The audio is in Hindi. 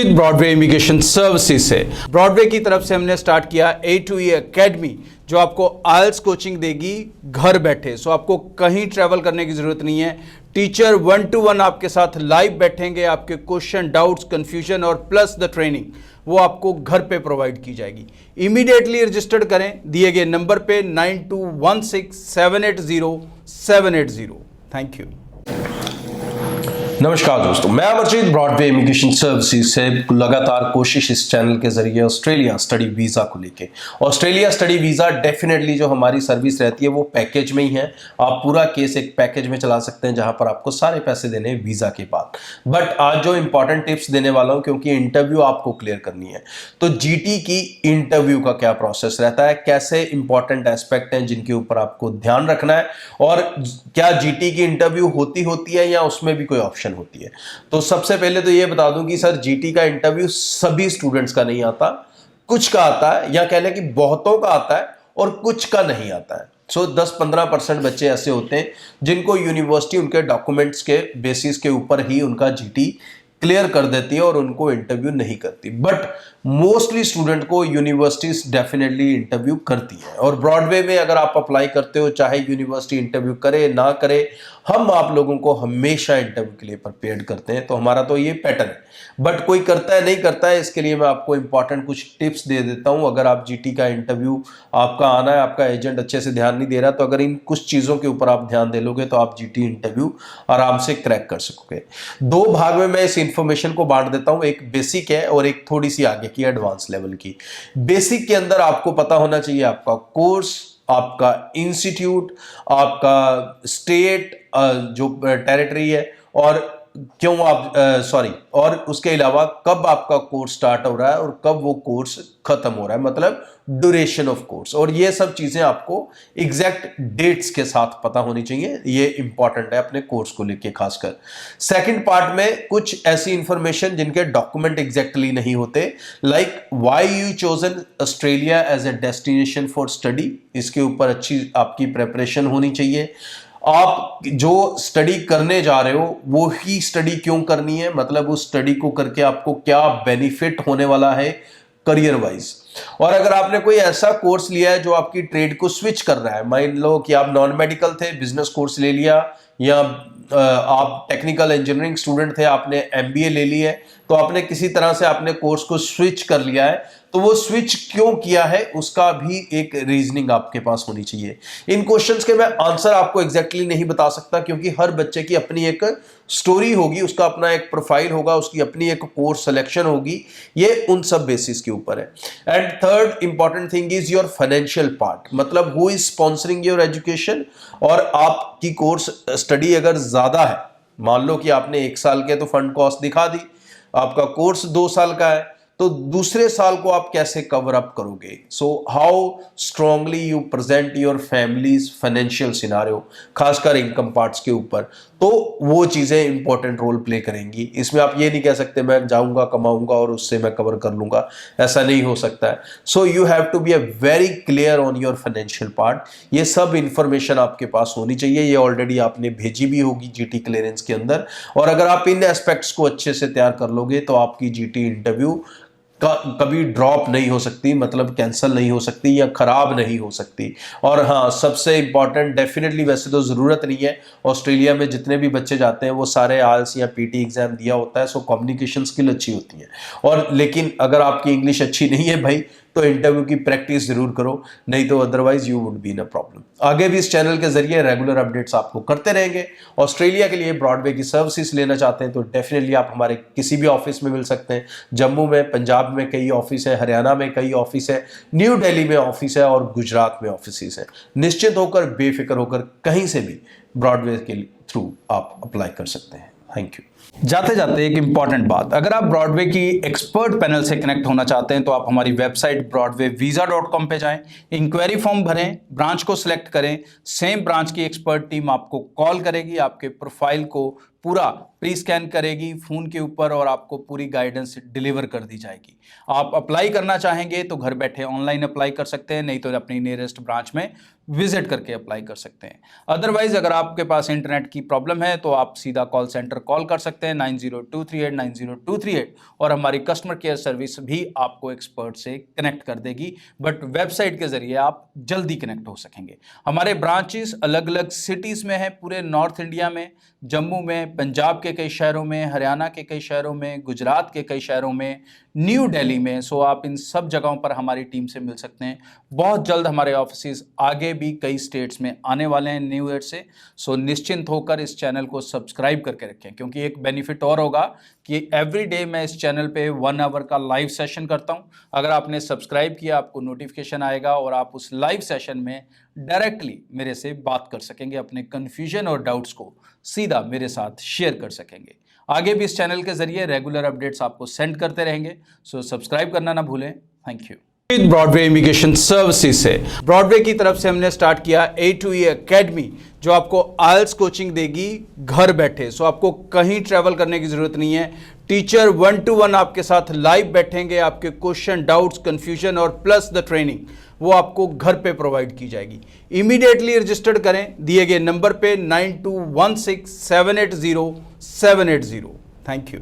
ब्रॉडवे इमिग्रेशन सर्विसेज से ब्रॉडवे की तरफ से हमने स्टार्ट किया A2E एकेडमी, जो आपको आइल्स कोचिंग देगी घर बैठे। सो आपको कहीं ट्रैवल करने की जरूरत नहीं है। टीचर 1-to-1 आपके साथ लाइव बैठेंगे, आपके क्वेश्चन, डाउट्स, कंफ्यूजन और प्लस द ट्रेनिंग वो आपको घर पे प्रोवाइड की जाएगी। इमीडिएटली रजिस्टर्ड करें दिए गए नंबर पे 9216780780। Thank you. नमस्कार दोस्तों, मैं अमरजीत ब्रॉडवे इमिग्रेशन सर्विसेज से लगातार कोशिश इस चैनल के जरिए ऑस्ट्रेलिया स्टडी वीज़ा को लेके। ऑस्ट्रेलिया स्टडी वीज़ा डेफिनेटली जो हमारी सर्विस रहती है वो पैकेज में ही है। आप पूरा केस एक पैकेज में चला सकते हैं जहां पर आपको सारे पैसे देने हैं वीज़ा के बाद। बट आज जो इंपॉर्टेंट टिप्स देने वाला हूं, क्योंकि इंटरव्यू आपको क्लियर करनी है, तो जीटी की इंटरव्यू का क्या प्रोसेस रहता है, कैसे इंपॉर्टेंट एस्पेक्ट हैं जिनके ऊपर आपको ध्यान रखना है, और क्या जीटी की इंटरव्यू होती है या उसमें भी कोई ऑप्शन होती है। तो सबसे पहले तो ये बता दूं कि सर जीटी का इंटरव्यू सभी स्टूडेंट्स का नहीं आता, कुछ का आता है, या कह लें कि बहुतों का आता है और कुछ का नहीं आता है। सो 10-15% बच्चे ऐसे होते हैं जिनको यूनिवर्सिटी उनके डॉक्यूमेंट्स के बेसिस के ऊपर ही उनका जीटी क्लियर कर देती है और उनको इंटरव्यू नहीं करती। बट मोस्टली स्टूडेंट को यूनिवर्सिटीज डेफिनेटली इंटरव्यू करती है। और ब्रॉडवे में अगर आप अप्लाई करते हो, चाहे यूनिवर्सिटी इंटरव्यू करे ना करे, हम आप लोगों को हमेशा इंटरव्यू के लिए प्रिपेयर करते हैं। तो हमारा तो ये पैटर्न है। बट कोई करता है नहीं करता है, इसके लिए मैं आपको इंपॉर्टेंट कुछ टिप्स दे देता हूं। अगर आप जीटी का इंटरव्यू आपका आना है, आपका एजेंट अच्छे से ध्यान नहीं दे रहा, तो अगर इन कुछ चीज़ों के ऊपर आप ध्यान दे लोगे तो आप जीटी इंटरव्यू आराम से क्रैक कर सकोगे। दो भाग में मैं इस इंफॉर्मेशन को बांट देता हूं, एक बेसिक है और एक थोड़ी सी आगे की एडवांस लेवल की। बेसिक के अंदर आपको पता होना चाहिए आपका कोर्स, आपका इंस्टीट्यूट, आपका स्टेट जो टेरिटरी है, और क्यों आप और उसके अलावा कब आपका कोर्स स्टार्ट हो रहा है और कब वो कोर्स खत्म हो रहा है, मतलब ड्यूरेशन ऑफ कोर्स। और ये सब चीजें आपको एग्जैक्ट डेट्स के साथ पता होनी चाहिए। ये इंपॉर्टेंट है अपने कोर्स को लेके खासकर। सेकंड पार्ट में कुछ ऐसी इंफॉर्मेशन जिनके डॉक्यूमेंट एग्जैक्टली नहीं होते, like why you chosen Australia as a destination for study. इसके ऊपर अच्छी आपकी प्रेपरेशन होनी चाहिए। आप जो स्टडी करने जा रहे हो वो ही स्टडी क्यों करनी है, मतलब उस स्टडी को करके आपको क्या बेनिफिट होने वाला है करियर वाइज। और अगर आपने कोई ऐसा कोर्स लिया है जो आपकी ट्रेड को स्विच कर रहा है, मान लो कि आप नॉन मेडिकल थे, बिजनेस कोर्स ले लिया, या आप टेक्निकल इंजीनियरिंग स्टूडेंट थे, आपने एमबीए ले ली है, तो आपने किसी तरह से आपने कोर्स को स्विच कर लिया है, तो वो स्विच क्यों किया है उसका भी एक रीजनिंग आपके पास होनी चाहिए। इन क्वेश्चंस के मैं आंसर आपको एग्जैक्टली नहीं बता सकता, क्योंकि हर बच्चे की अपनी एक स्टोरी होगी, उसका अपना एक प्रोफाइल होगा, उसकी अपनी एक कोर्स सिलेक्शन होगी। ये उन सब बेसिस के ऊपर है। And third important thing is your financial part, मतलब who is sponsoring your education. और आपकी कोर्स स्टडी अगर ज्यादा है, मान लो कि आपने 1 साल के तो फंड कॉस्ट दिखा दी, आपका कोर्स 2 साल का है, तो दूसरे साल को आप कैसे कवर अप करोगे। So how strongly you present your families financial scenario, खासकर इनकम पार्ट्स के ऊपर, तो वो चीजें इंपॉर्टेंट रोल प्ले करेंगी। इसमें आप ये नहीं कह सकते मैं जाऊंगा कमाऊंगा और उससे मैं कवर कर लूंगा, ऐसा नहीं हो सकता है। So you have to be a very clear on your financial part. ये सब इंफॉर्मेशन आपके पास होनी चाहिए। ये ऑलरेडी आपने भेजी भी होगी जीटी क्लियरेंस के अंदर, और अगर आप इन एस्पेक्ट्स को अच्छे से तैयार कर लोगे तो आपकी जीटी इंटरव्यू कभी ड्रॉप नहीं हो सकती, मतलब कैंसिल नहीं हो सकती या खराब नहीं हो सकती। और हाँ, सबसे इंपॉर्टेंट, डेफिनेटली वैसे तो ज़रूरत नहीं है, ऑस्ट्रेलिया में जितने भी बच्चे जाते हैं वो सारे आइल्स या पीटी एग्जाम दिया होता है, सो कम्युनिकेशन स्किल अच्छी होती है। और लेकिन अगर आपकी इंग्लिश अच्छी नहीं है भाई, तो इंटरव्यू की प्रैक्टिस जरूर करो, नहीं तो otherwise you would be in a problem. आगे भी इस चैनल के जरिए रेगुलर अपडेट्स आपको करते रहेंगे। ऑस्ट्रेलिया के लिए ब्रॉडवे की सर्विसेज लेना चाहते हैं तो डेफिनेटली आप हमारे किसी भी ऑफिस में मिल सकते हैं। जम्मू में, पंजाब में कई ऑफिस है, हरियाणा में कई ऑफिस है, न्यू दिल्ली में ऑफिस है और गुजरात में ऑफिस है। निश्चित होकर, बेफिक्र होकर कहीं से भी ब्रॉडवे के थ्रू आप अप्लाई कर सकते हैं। Thank you. जाते जाते एक इंपॉर्टेंट बात, अगर आप ब्रॉडवे की एक्सपर्ट पैनल से कनेक्ट होना चाहते हैं तो आप हमारी वेबसाइट broadwayvisa.com पे जाएं, इंक्वायरी फॉर्म भरें, ब्रांच को सिलेक्ट करें, सेम ब्रांच की एक्सपर्ट टीम आपको कॉल करेगी, आपके प्रोफाइल को पूरा प्री स्कैन करेगी फ़ोन के ऊपर और आपको पूरी गाइडेंस डिलीवर कर दी जाएगी। आप अप्लाई करना चाहेंगे तो घर बैठे ऑनलाइन अप्लाई कर सकते हैं, नहीं तो अपनी नियरेस्ट ब्रांच में विजिट करके अप्लाई कर सकते हैं। अदरवाइज अगर आपके पास इंटरनेट की प्रॉब्लम है तो आप सीधा कॉल सेंटर कॉल कर सकते हैं 9023890238 और हमारी कस्टमर केयर सर्विस भी आपको एक्सपर्ट से कनेक्ट कर देगी, बट वेबसाइट के जरिए आप जल्दी कनेक्ट हो सकेंगे। हमारे ब्रांचेस अलग अलग सिटीज़ में हैं, पूरे नॉर्थ इंडिया में, जम्मू में, पंजाब के कई शहरों में, हरियाणा के कई शहरों में, गुजरात के कई शहरों में, न्यू दिल्ली में। सो आप इन सब जगहों पर हमारी टीम से मिल सकते हैं। बहुत जल्द हमारे ऑफिस आगे भी कई स्टेट्स में आने वाले हैं न्यू ईयर से। सो निश्चिंत होकर इस चैनल को सब्सक्राइब करके रखें, क्योंकि एक बेनिफिट और होगा कि एवरी डे मैं इस चैनल पे 1 आवर का लाइव सेशन करता हूं। अगर आपने सब्सक्राइब किया आपको नोटिफिकेशन आएगा और आप उस लाइव सेशन में डायरेक्टली मेरे से बात कर सकेंगे, अपने कन्फ्यूजन और डाउट्स को सीधा मेरे साथ शेयर कर सकेंगे। आगे भी इस चैनल के जरिए रेगुलर अपडेट्स आपको सेंड करते रहेंगे। सो सब्सक्राइब करना ना भूलें। Thank you. Broadway immigration services से ब्रॉडवे की तरफ से हमने स्टार्ट किया A2E एकेडमी, जो आपको आइल्स कोचिंग देगी घर बैठे। सो आपको कहीं ट्रैवल करने की जरूरत नहीं है। टीचर 1-to-1 आपके साथ लाइव बैठेंगे, आपके क्वेश्चन, डाउट्स, कंफ्यूजन और प्लस द ट्रेनिंग वो आपको घर पे प्रोवाइड की जाएगी। इमीडिएटली रजिस्टर्ड करें दिए गए नंबर पे 9216780780। Thank you.